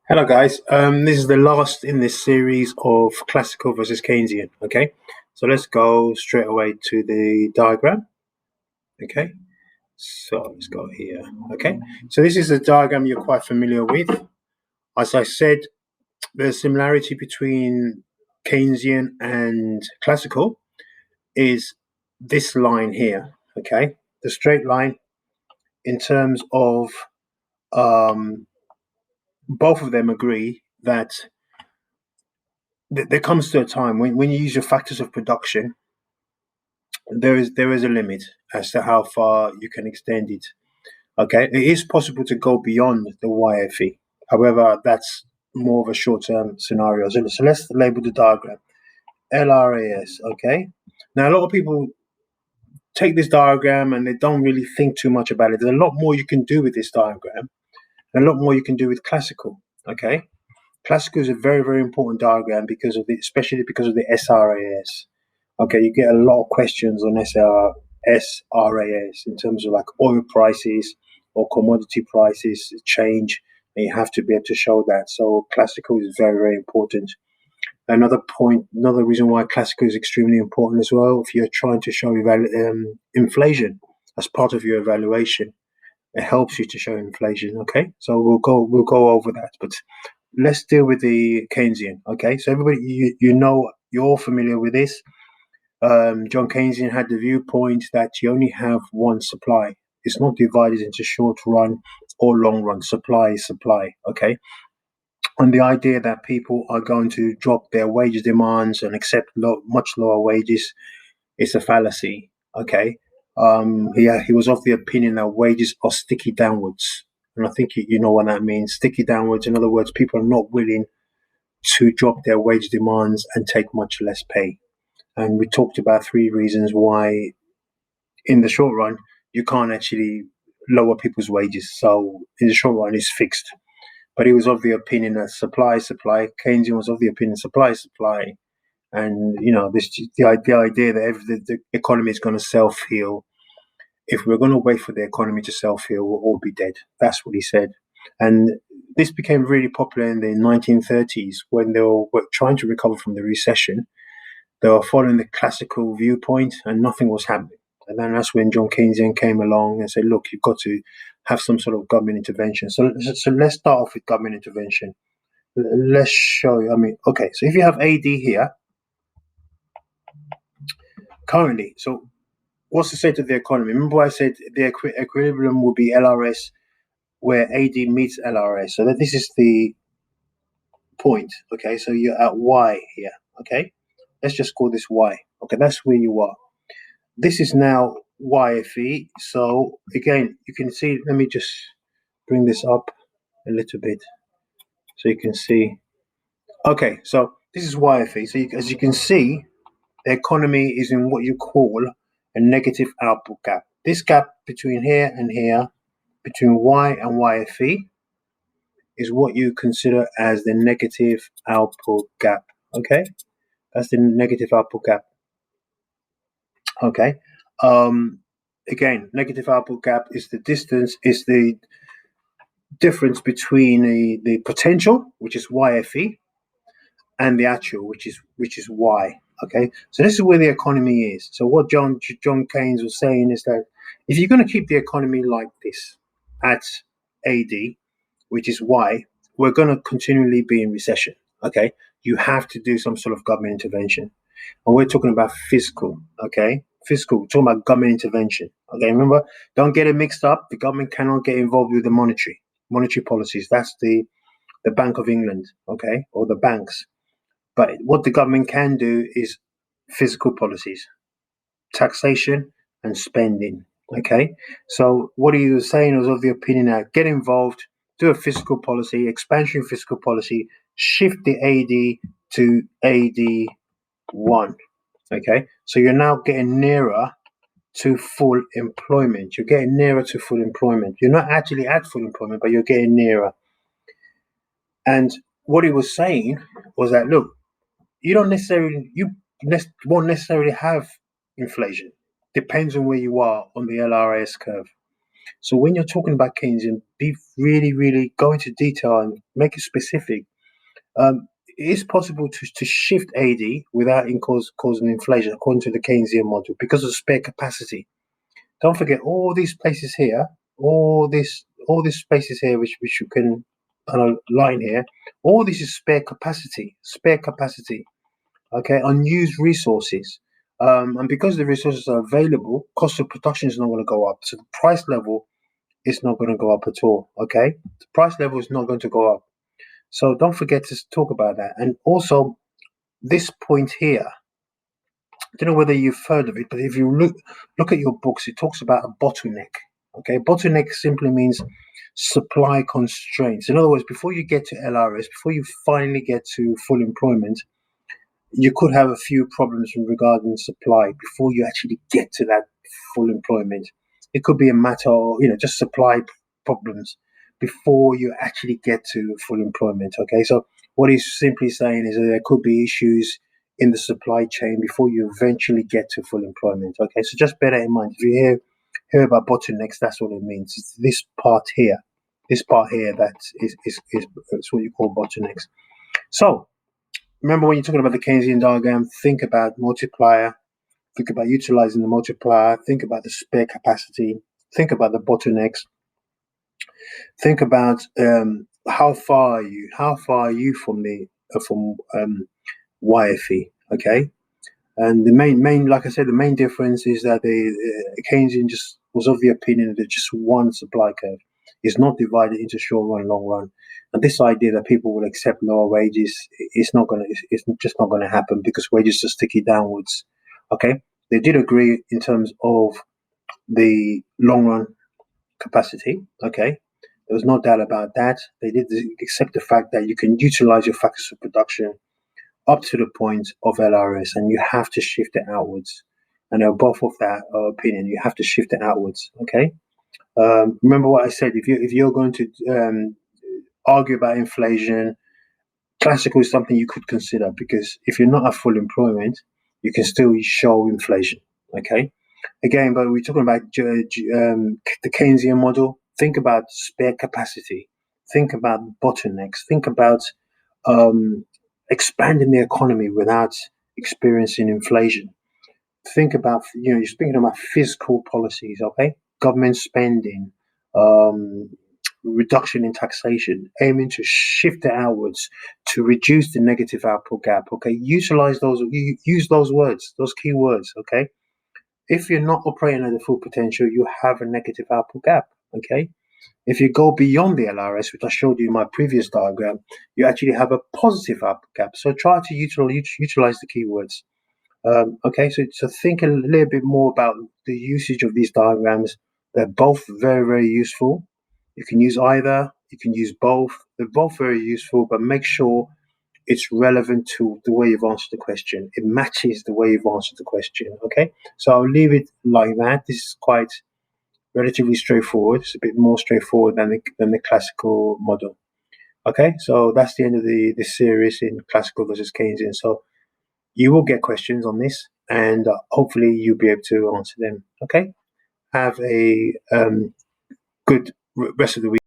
Hello, guys. This is the last in this series of classical versus Keynesian. Okay, so let's go straight away to the diagram. Okay, so let's go here. Okay, so this is a diagram you're quite familiar with. As I said, the similarity between Keynesian and classical is this line here. Okay, the straight line in terms of both of them agree that there comes to a time when you use your factors of production, there is a limit as to how far you can extend it. Okay, it is possible to go beyond the YFE. However, that's more of a short-term scenario. So let's label the diagram LRAS. Okay, now a lot of people take this diagram and they don't really think too much about it. There's a lot more you can do with this diagram, and a lot more you can do with classical. Okay, classical is a very, very important diagram because of especially because of the SRAS. Okay, you get a lot of questions on SRAS in terms of like oil prices or commodity prices change, and you have to be able to show that. So classical is very, very important. Another point, another reason why classical is extremely important as well, if you're trying to show inflation as part of your evaluation, it helps you to show inflation. Okay, so we'll go over that, but let's deal with the Keynesian. Okay, so everybody, you're all familiar with this. John Keynesian had the viewpoint that you only have one supply. It's not divided into short run or long run. Supply is supply. Okay, and the idea that people are going to drop their wages demands and accept much lower wages is a fallacy. Okay, he was of the opinion that wages are sticky downwards, and I think you know what that means. Sticky downwards. In other words, people are not willing to drop their wage demands and take much less pay. And we talked about three reasons why, in the short run, you can't actually lower people's wages. So in the short run, it's fixed. But he was of the opinion that supply. Keynesian was of the opinion supply. And this the idea that the economy is going to self heal. If we're going to wait for the economy to self heal, we'll all be dead. That's what he said. And this became really popular in the 1930s when they were trying to recover from the recession. They were following the classical viewpoint and nothing was happening. And then that's when John Keynesian came along and said, look, you've got to have some sort of government intervention. So let's start off with government intervention. Let's show you. Okay, so if you have AD here, currently, so what's the state of the economy? Remember I said the equilibrium will be LRS where AD meets LRS. So that this is the point. Okay, so you're at Y here. Okay, let's just call this Y. Okay, that's where you are. This is now YFE. So again, you can see, let me just bring this up a little bit so you can see. Okay, so this is YFE. So as you can see, the economy is in what you call a negative output gap. This gap between here and here, between Y and YFE, is what you consider as the negative output gap. Okay, that's the negative output gap. Okay. Again, negative output gap is the distance, is the difference between the potential, which is YFE, and the actual, which is Y. Okay, so this is where the economy is. So what John Keynes was saying is that if you're going to keep the economy like this at AD, which is Y, we're going to continually be in recession. Okay, you have to do some sort of government intervention, and we're talking about fiscal. Okay, fiscal. We're talking about government intervention. Okay, remember, don't get it mixed up. The government cannot get involved with the monetary policies. That's the Bank of England. Okay, or the banks. But what the government can do is fiscal policies, taxation, and spending. Okay, so what he was saying was of the opinion that get involved, do a fiscal policy, expansion fiscal policy, shift the AD to AD1. Okay, so you're now getting nearer to full employment. You're getting nearer to full employment. You're not actually at full employment, but you're getting nearer. And what he was saying was that look, you won't necessarily have inflation. Depends on where you are on the LRS curve. So when you're talking about Keynesian, be really, really go into detail and make it specific. It is possible to shift AD without causing inflation according to the Keynesian model because of spare capacity. Don't forget all these places here, all these spaces here, which you can kind of line here. All this is spare capacity. Okay, unused resources. And because the resources are available, cost of production is not going to go up. So the price level is not going to go up at all. Okay, the price level is not going to go up. So don't forget to talk about that. And also this point here, I don't know whether you've heard of it, but if you look at your books, it talks about a bottleneck. Okay, bottleneck simply means supply constraints. In other words, before you get to LRS, before you finally get to full employment, you could have a few problems regarding supply before you actually get to that full employment. It could be a matter of, just supply problems before you actually get to full employment. Okay, so what he's simply saying is that there could be issues in the supply chain before you eventually get to full employment. Okay, so just bear that in mind. If you hear about bottlenecks, that's what it means. It's this part here. This part here that is what you call bottlenecks. So remember, when you're talking about the Keynesian diagram, think about multiplier, think about utilizing the multiplier, think about the spare capacity, think about the bottlenecks, think about how far are you from YFE, okay? And the main, like I said, the main difference is that the Keynesian just was of the opinion that just one supply curve is not divided into short run, long run. And this idea that people will accept lower wages, it's just not gonna happen because wages are sticky downwards. Okay, they did agree in terms of the long run capacity. Okay, there was no doubt about that. They did accept the fact that you can utilize your factors of production up to the point of LRS, and you have to shift it outwards. And they're both of that opinion. You have to shift it outwards. Okay. Remember what I said. If you're going to argue about inflation, classical is something you could consider because if you're not at full employment, you can still show inflation. Okay. Again, but we're talking about the Keynesian model. Think about spare capacity. Think about bottlenecks. Think about um, expanding the economy without experiencing inflation. Think about, you're speaking about fiscal policies, okay? Government spending, um, reduction in taxation, aiming to shift it outwards to reduce the negative output gap, okay? Use those words, those key words, okay? If you're not operating at the full potential, you have a negative output gap, okay? If you go beyond the LRS, which I showed you in my previous diagram, you actually have a positive output gap. So try to utilize the keywords. Okay, so think a little bit more about the usage of these diagrams. They're both very, very useful. You can use either, you can use both. They're both very useful, but make sure it's relevant to the way you've answered the question. It matches the way you've answered the question. Okay, so I'll leave it like that. This is quite relatively straightforward. It's a bit more straightforward than the classical model. Okay, so that's the end of the series in classical versus Keynesian. So you will get questions on this, and hopefully you'll be able to answer them. Okay, have a good rest of the week.